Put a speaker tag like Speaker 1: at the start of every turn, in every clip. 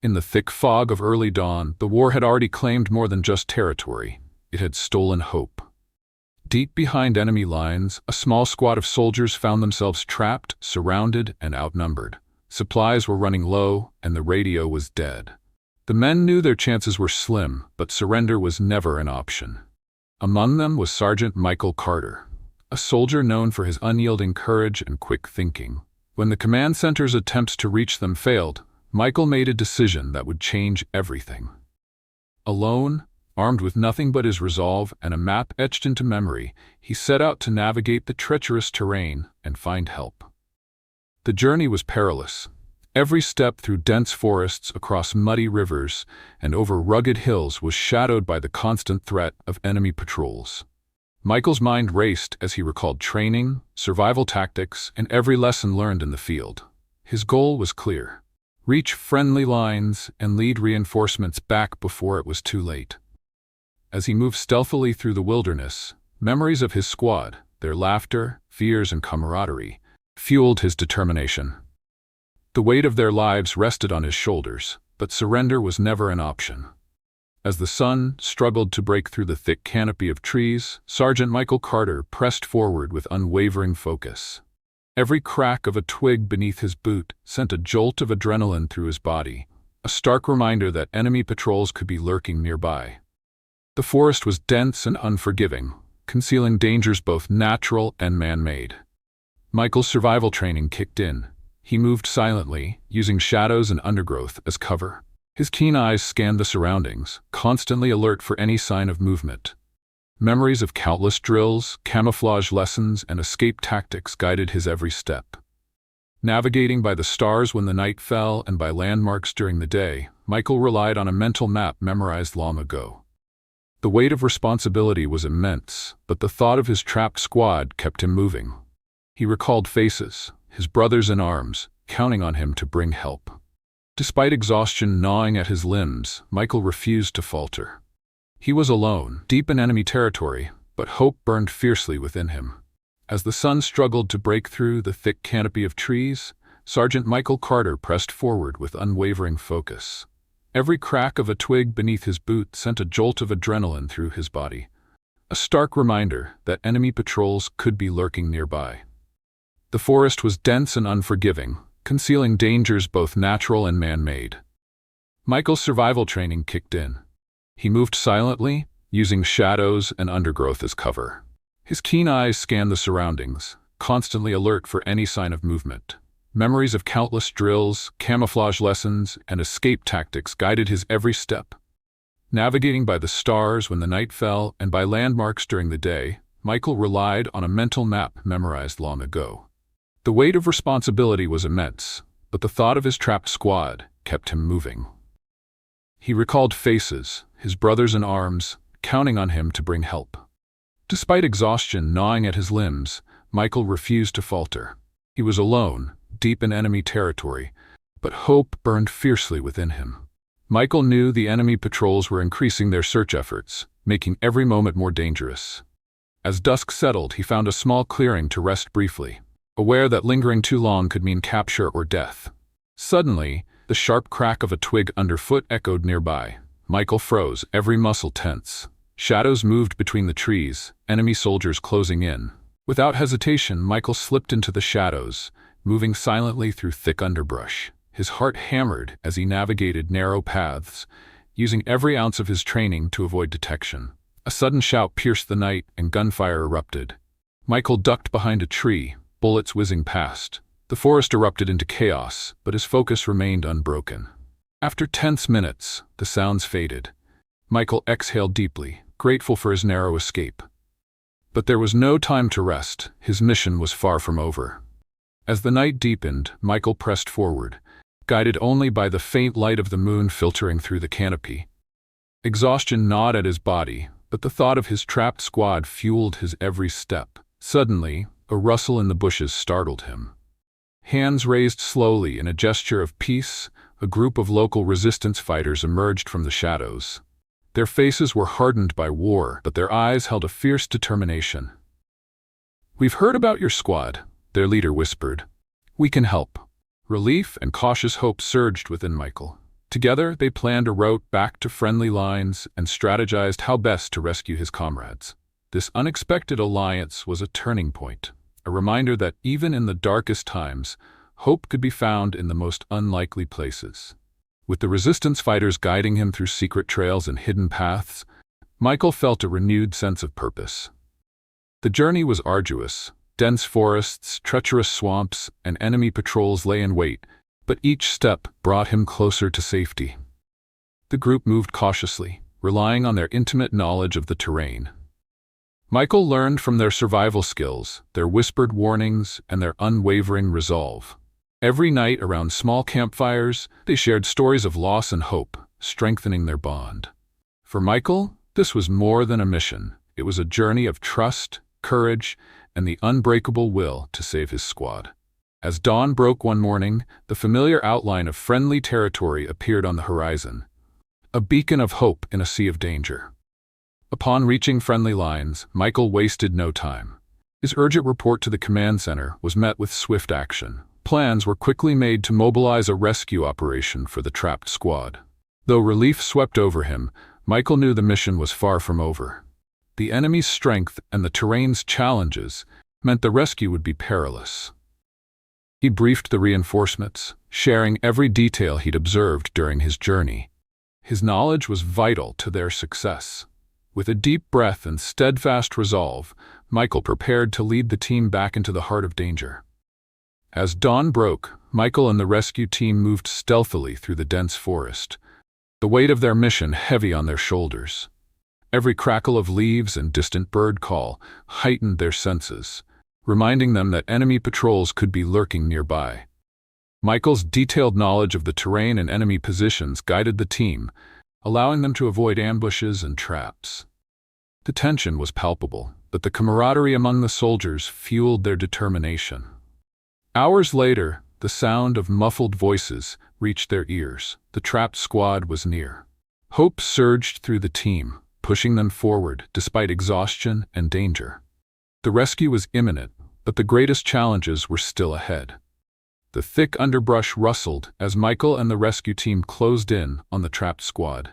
Speaker 1: In the thick fog of early dawn, the war had already claimed more than just territory. It had stolen hope. Deep behind enemy lines, a small squad of soldiers found themselves trapped, surrounded, and outnumbered. Supplies were running low, and the radio was dead. The men knew their chances were slim, but surrender was never an option. Among them was Sergeant Michael Carter, a soldier known for his unyielding courage and quick thinking. When the command center's attempts to reach them failed, Michael made a decision that would change everything. Alone, armed with nothing but his resolve and a map etched into memory, he set out to navigate the treacherous terrain and find help. The journey was perilous. Every step through dense forests, across muddy rivers, and over rugged hills was shadowed by the constant threat of enemy patrols. Michael's mind raced as he recalled training, survival tactics, and every lesson learned in the field. His goal was clear: reach friendly lines and lead reinforcements back before it was too late. As he moved stealthily through the wilderness, memories of his squad, their laughter, fears, and camaraderie, fueled his determination. The weight of their lives rested on his shoulders, but surrender was never an option. As the sun struggled to break through the thick canopy of trees, Sergeant Michael Carter pressed forward with unwavering focus. Every crack of a twig beneath his boot sent a jolt of adrenaline through his body, a stark reminder that enemy patrols could be lurking nearby. The forest was dense and unforgiving, concealing dangers both natural and man-made. Michael's survival training kicked in. He moved silently, using shadows and undergrowth as cover. His keen eyes scanned the surroundings, constantly alert for any sign of movement. Memories of countless drills, camouflage lessons, and escape tactics guided his every step. Navigating by the stars when the night fell and by landmarks during the day, Michael relied on a mental map memorized long ago. The weight of responsibility was immense, but the thought of his trapped squad kept him moving. He recalled faces, his brothers in arms, counting on him to bring help. Despite exhaustion gnawing at his limbs, Michael refused to falter. He was alone, deep in enemy territory, but hope burned fiercely within him. As the sun struggled to break through the thick canopy of trees, Sergeant Michael Carter pressed forward with unwavering focus. Every crack of a twig beneath his boot sent a jolt of adrenaline through his body, a stark reminder that enemy patrols could be lurking nearby. The forest was dense and unforgiving, concealing dangers both natural and man-made. Michael's survival training kicked in. He moved silently, using shadows and undergrowth as cover. His keen eyes scanned the surroundings, constantly alert for any sign of movement. Memories of countless drills, camouflage lessons, and escape tactics guided his every step. Navigating by the stars when the night fell and by landmarks during the day, Michael relied on a mental map memorized long ago. The weight of responsibility was immense, but the thought of his trapped squad kept him moving. He recalled faces, his brothers in arms, counting on him to bring help. Despite exhaustion gnawing at his limbs, Michael refused to falter. He was alone, deep in enemy territory, but hope burned fiercely within him. Michael knew the enemy patrols were increasing their search efforts, making every moment more dangerous. As dusk settled, he found a small clearing to rest briefly, aware that lingering too long could mean capture or death. Suddenly, the sharp crack of a twig underfoot echoed nearby. Michael froze, every muscle tense. Shadows moved between the trees, enemy soldiers closing in. Without hesitation, Michael slipped into the shadows, moving silently through thick underbrush. His heart hammered as he navigated narrow paths, using every ounce of his training to avoid detection. A sudden shout pierced the night and gunfire erupted. Michael ducked behind a tree, bullets whizzing past. The forest erupted into chaos, but his focus remained unbroken. After tense minutes, the sounds faded. Michael exhaled deeply, grateful for his narrow escape. But there was no time to rest. His mission was far from over. As the night deepened, Michael pressed forward, guided only by the faint light of the moon filtering through the canopy. Exhaustion gnawed at his body, but the thought of his trapped squad fueled his every step. Suddenly, a rustle in the bushes startled him. Hands raised slowly in a gesture of peace, a group of local resistance fighters emerged from the shadows. Their faces were hardened by war, but their eyes held a fierce determination. "We've heard about your squad," their leader whispered. "We can help." Relief and cautious hope surged within Michael. Together, they planned a route back to friendly lines and strategized how best to rescue his comrades. This unexpected alliance was a turning point, a reminder that even in the darkest times, hope could be found in the most unlikely places. With the resistance fighters guiding him through secret trails and hidden paths, Michael felt a renewed sense of purpose. The journey was arduous. Dense forests, treacherous swamps, and enemy patrols lay in wait, but each step brought him closer to safety. The group moved cautiously, relying on their intimate knowledge of the terrain. Michael learned from their survival skills, their whispered warnings, and their unwavering resolve. Every night around small campfires, they shared stories of loss and hope, strengthening their bond. For Michael, this was more than a mission. It was a journey of trust, courage, and the unbreakable will to save his squad. As dawn broke one morning, the familiar outline of friendly territory appeared on the horizon, a beacon of hope in a sea of danger. Upon reaching friendly lines, Michael wasted no time. His urgent report to the command center was met with swift action. Plans were quickly made to mobilize a rescue operation for the trapped squad. Though relief swept over him, Michael knew the mission was far from over. The enemy's strength and the terrain's challenges meant the rescue would be perilous. He briefed the reinforcements, sharing every detail he'd observed during his journey. His knowledge was vital to their success. With a deep breath and steadfast resolve, Michael prepared to lead the team back into the heart of danger. As dawn broke, Michael and the rescue team moved stealthily through the dense forest, the weight of their mission heavy on their shoulders. Every crackle of leaves and distant bird call heightened their senses, reminding them that enemy patrols could be lurking nearby. Michael's detailed knowledge of the terrain and enemy positions guided the team, allowing them to avoid ambushes and traps. The tension was palpable, but the camaraderie among the soldiers fueled their determination. Hours later, the sound of muffled voices reached their ears. The trapped squad was near. Hope surged through the team, pushing them forward despite exhaustion and danger. The rescue was imminent, but the greatest challenges were still ahead. The thick underbrush rustled as Michael and the rescue team closed in on the trapped squad.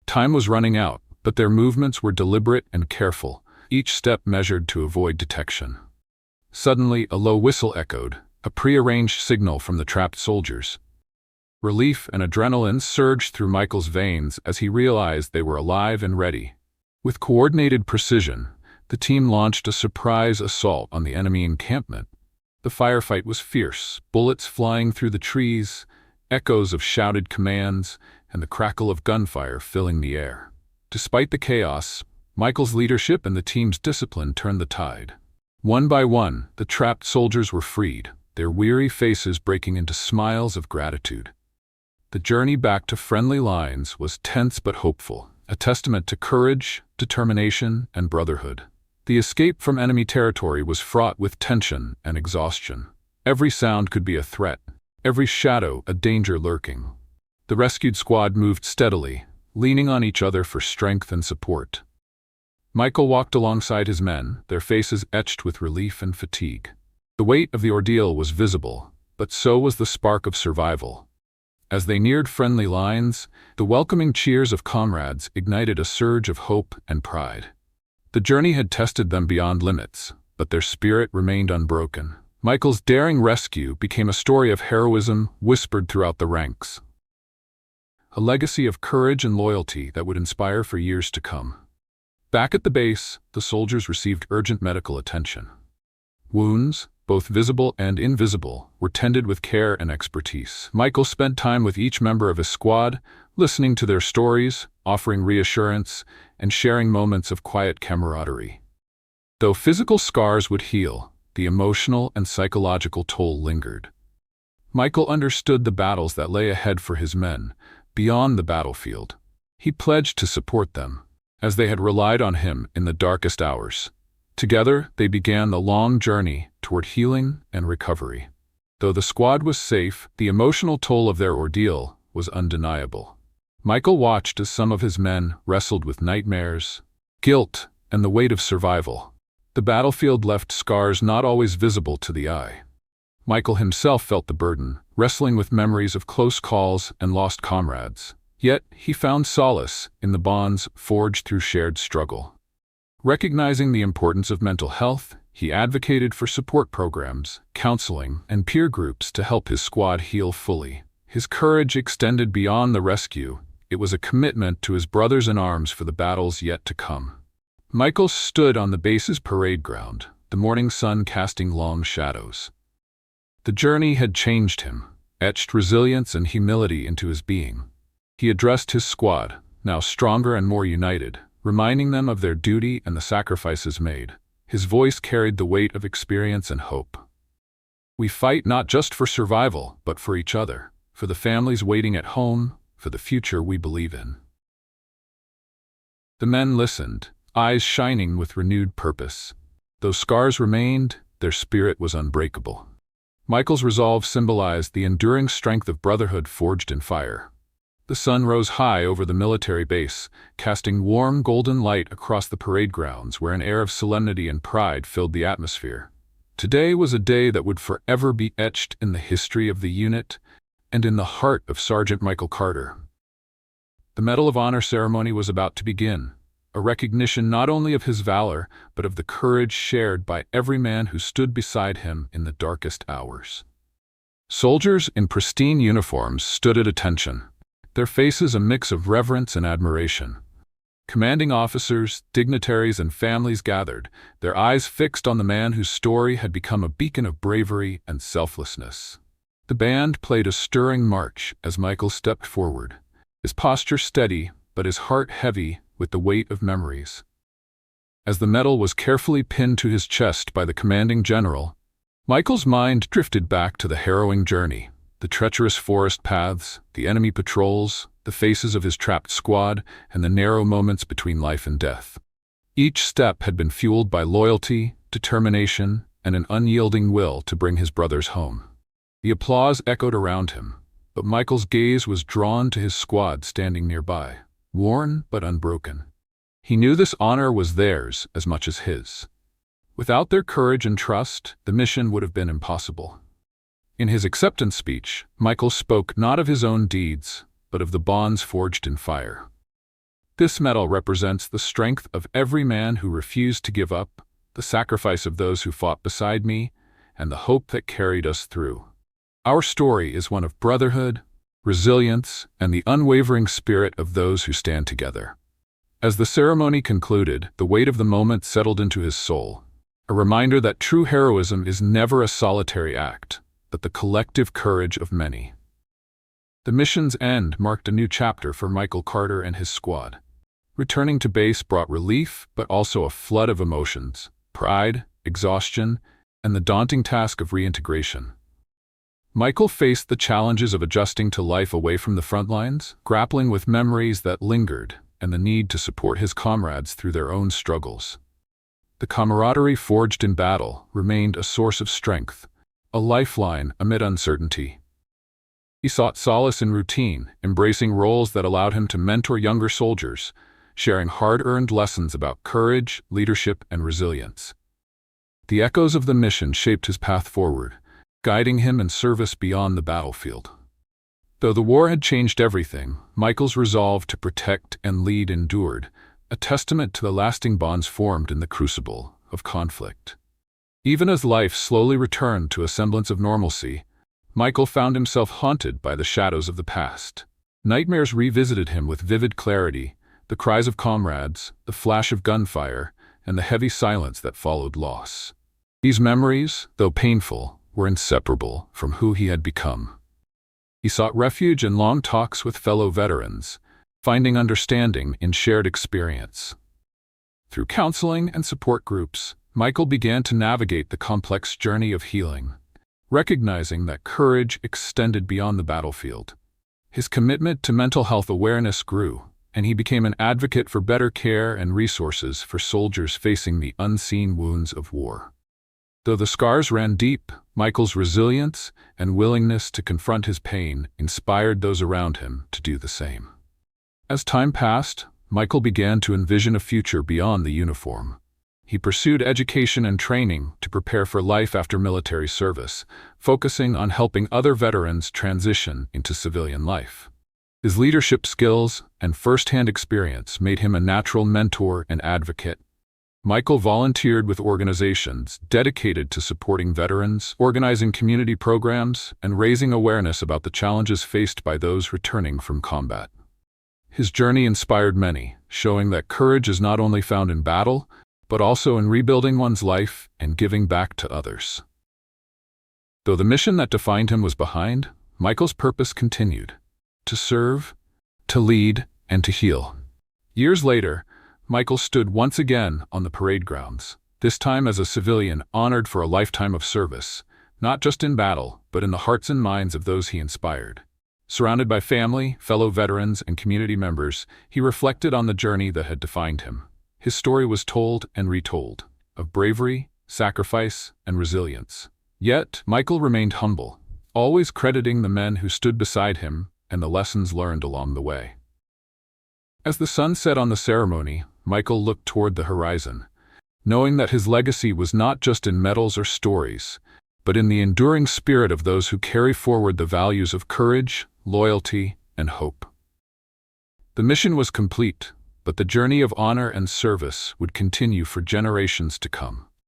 Speaker 1: Time was running out, but their movements were deliberate and careful, each step measured to avoid detection. Suddenly, a low whistle echoed, a prearranged signal from the trapped soldiers. Relief and adrenaline surged through Michael's veins as he realized they were alive and ready. With coordinated precision, the team launched a surprise assault on the enemy encampment. The firefight was fierce, bullets flying through the trees, echoes of shouted commands, and the crackle of gunfire filling the air. Despite the chaos, Michael's leadership and the team's discipline turned the tide. One by one, the trapped soldiers were freed, their weary faces breaking into smiles of gratitude. The journey back to friendly lines was tense but hopeful, a testament to courage, determination, and brotherhood. The escape from enemy territory was fraught with tension and exhaustion. Every sound could be a threat, every shadow a danger lurking. The rescued squad moved steadily, leaning on each other for strength and support. Michael walked alongside his men, their faces etched with relief and fatigue. The weight of the ordeal was visible, but so was the spark of survival. As they neared friendly lines, the welcoming cheers of comrades ignited a surge of hope and pride. The journey had tested them beyond limits, but their spirit remained unbroken. Michael's daring rescue became a story of heroism whispered throughout the ranks, a legacy of courage and loyalty that would inspire for years to come. Back at the base, the soldiers received urgent medical attention. Wounds, both visible and invisible, were tended with care and expertise. Michael spent time with each member of his squad, listening to their stories, offering reassurance, and sharing moments of quiet camaraderie. Though physical scars would heal, the emotional and psychological toll lingered. Michael understood the battles that lay ahead for his men, beyond the battlefield. He pledged to support them, as they had relied on him in the darkest hours. Together, they began the long journey toward healing and recovery. Though the squad was safe, the emotional toll of their ordeal was undeniable. Michael watched as some of his men wrestled with nightmares, guilt, and the weight of survival. The battlefield left scars not always visible to the eye. Michael himself felt the burden, wrestling with memories of close calls and lost comrades. Yet, he found solace in the bonds forged through shared struggle. Recognizing the importance of mental health, he advocated for support programs, counseling, and peer groups to help his squad heal fully. His courage extended beyond the rescue. It was a commitment to his brothers in arms for the battles yet to come. Michael stood on the base's parade ground, the morning sun casting long shadows. The journey had changed him, etched resilience and humility into his being. He addressed his squad, now stronger and more united, reminding them of their duty and the sacrifices made. His voice carried the weight of experience and hope. We fight not just for survival, but for each other, for the families waiting at home, for the future we believe in. The men listened, eyes shining with renewed purpose. Though scars remained, their spirit was unbreakable. Michael's resolve symbolized the enduring strength of brotherhood forged in fire. The sun rose high over the military base, casting warm golden light across the parade grounds where an air of solemnity and pride filled the atmosphere. Today was a day that would forever be etched in the history of the unit and in the heart of Sergeant Michael Carter. The Medal of Honor ceremony was about to begin, a recognition not only of his valor, but of the courage shared by every man who stood beside him in the darkest hours. Soldiers in pristine uniforms stood at attention, their faces a mix of reverence and admiration. Commanding officers, dignitaries, and families gathered, their eyes fixed on the man whose story had become a beacon of bravery and selflessness. The band played a stirring march as Michael stepped forward, his posture steady but his heart heavy with the weight of memories. As the medal was carefully pinned to his chest by the commanding general, Michael's mind drifted back to the harrowing journey. The treacherous forest paths, the enemy patrols, the faces of his trapped squad, and the narrow moments between life and death. Each step had been fueled by loyalty, determination, and an unyielding will to bring his brothers home. The applause echoed around him, but Michael's gaze was drawn to his squad standing nearby, worn but unbroken. He knew this honor was theirs as much as his. Without their courage and trust, the mission would have been impossible. In his acceptance speech, Michael spoke not of his own deeds, but of the bonds forged in fire. This medal represents the strength of every man who refused to give up, the sacrifice of those who fought beside me, and the hope that carried us through. Our story is one of brotherhood, resilience, and the unwavering spirit of those who stand together. As the ceremony concluded, the weight of the moment settled into his soul, a reminder that true heroism is never a solitary act, but the collective courage of many. The mission's end marked a new chapter for Michael Carter and his squad. Returning to base brought relief, but also a flood of emotions: pride, exhaustion, and the daunting task of reintegration. Michael faced the challenges of adjusting to life away from the front lines, grappling with memories that lingered, and the need to support his comrades through their own struggles. The camaraderie forged in battle remained a source of strength, a lifeline amid uncertainty. He sought solace in routine, embracing roles that allowed him to mentor younger soldiers, sharing hard-earned lessons about courage, leadership, and resilience. The echoes of the mission shaped his path forward, guiding him in service beyond the battlefield. Though the war had changed everything, Michael's resolve to protect and lead endured, a testament to the lasting bonds formed in the crucible of conflict. Even as life slowly returned to a semblance of normalcy, Michael found himself haunted by the shadows of the past. Nightmares revisited him with vivid clarity, the cries of comrades, the flash of gunfire, and the heavy silence that followed loss. These memories, though painful, were inseparable from who he had become. He sought refuge in long talks with fellow veterans, finding understanding in shared experience. Through counseling and support groups, Michael began to navigate the complex journey of healing, recognizing that courage extended beyond the battlefield. His commitment to mental health awareness grew, and he became an advocate for better care and resources for soldiers facing the unseen wounds of war. Though the scars ran deep, Michael's resilience and willingness to confront his pain inspired those around him to do the same. As time passed, Michael began to envision a future beyond the uniform. He pursued education and training to prepare for life after military service, focusing on helping other veterans transition into civilian life. His leadership skills and first-hand experience made him a natural mentor and advocate. Michael volunteered with organizations dedicated to supporting veterans, organizing community programs, and raising awareness about the challenges faced by those returning from combat. His journey inspired many, showing that courage is not only found in battle, but also in rebuilding one's life and giving back to others. Though the mission that defined him was behind, Michael's purpose continued: to serve, to lead, and to heal. Years later, Michael stood once again on the parade grounds, this time as a civilian honored for a lifetime of service, not just in battle, but in the hearts and minds of those he inspired. Surrounded by family, fellow veterans, and community members, he reflected on the journey that had defined him. His story was told and retold, of bravery, sacrifice, and resilience. Yet, Michael remained humble, always crediting the men who stood beside him and the lessons learned along the way. As the sun set on the ceremony, Michael looked toward the horizon, knowing that his legacy was not just in medals or stories, but in the enduring spirit of those who carry forward the values of courage, loyalty, and hope. The mission was complete, but the journey of honor and service would continue for generations to come.